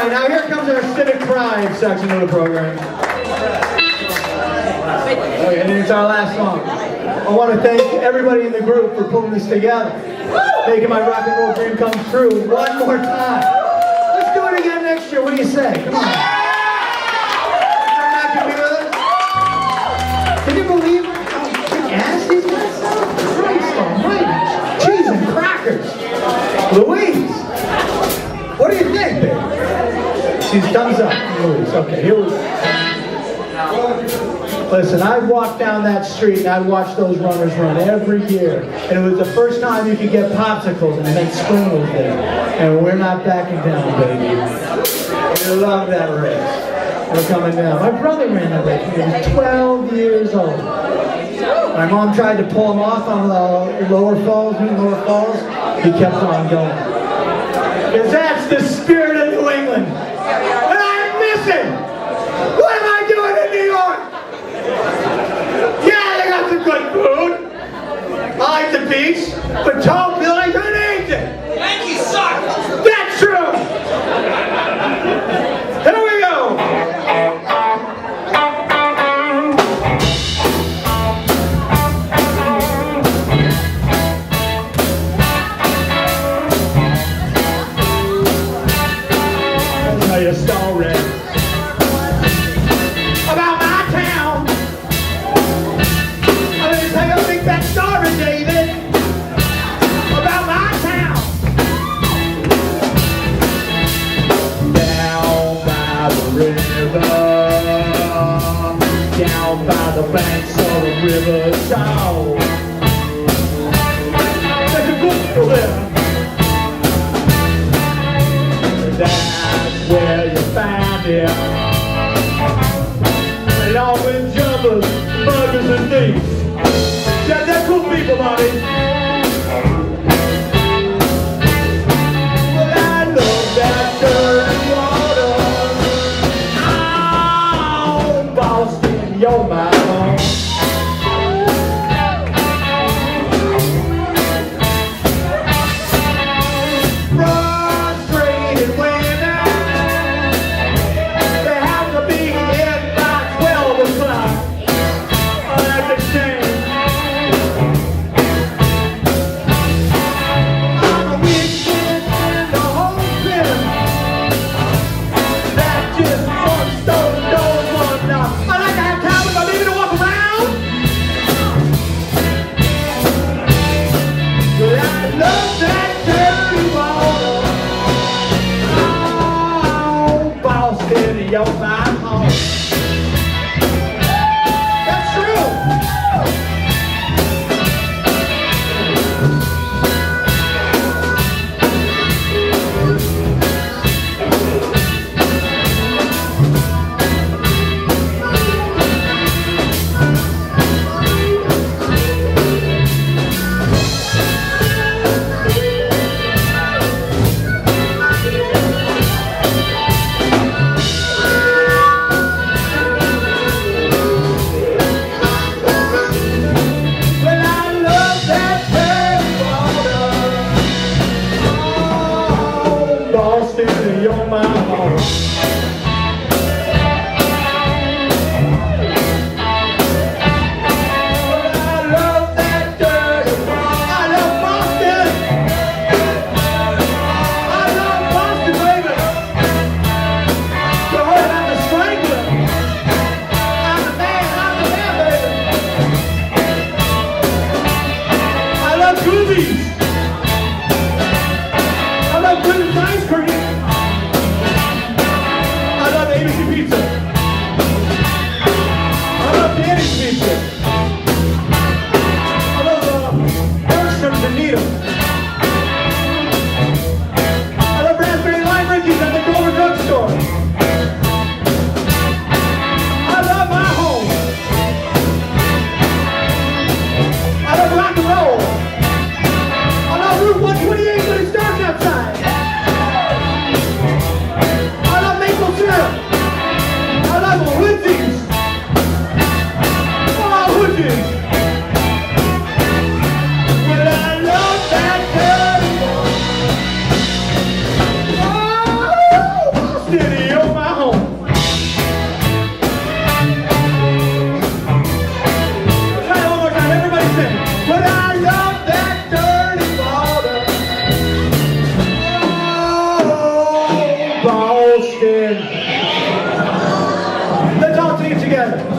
right, now here comes our civic pride section of the program. Okay, and it's our last song. I want to thank everybody in the group for pulling this together, making my rock and roll dream come true one more time. Let's do it again next year. What do you say? Come on. You're not going to be with us? Can you believe how big ass these guys sound? Christ almighty. Cheese and crackers. Louise. What do you think, babe? She's thumbs up. Louise. Okay, here we go. Listen, I'd walk down that street and I'd watch those runners run every year. And it was the first time you could get popsicles and then spring was there. And we're not backing down, baby. We love that race. We're coming down. My brother ran that race. He was 12 years old. My mom tried to pull him off on the Lower Falls. He kept on going. Because that's the spirit of New England. And I miss it. What am I doing in New York? Yeah, they got some good food. I like the beach, but Tom Billy couldn't eat it. Yankees suck! That's true. Here we go. I'll tell you a story about my town. I'm going to tell you a big fat story, David, about my town. Down by the river, down by the banks of the river, down. There's a good river. That's where you find it. And all the jumpers, muggers, and thieves. Yeah, they're cool people, Bobby. Well, I love that dirty water. Oh, Boston, you're my home. Frustrated women, they have to be in by 12 o'clock. Oh, that's a shame. I'm a weekend in the whole pen. That's just one stone, one knock. I like to have time with my baby to walk around. But I love that dirty water. Oh, Boston, you're my home. That's true. Well, I love that dirty water. Oh, Boston, you're my home. Well, I love that dirty water. I love Boston. I love Boston, baby. Go ahead, I'm the strangler. I'm the man, baby. I love Goobies. I love Goodie's ice cream. I City, you're my home. Try it one more time, everybody sing. But I love that dirty water. Oh, Boston. Let's all sing it together.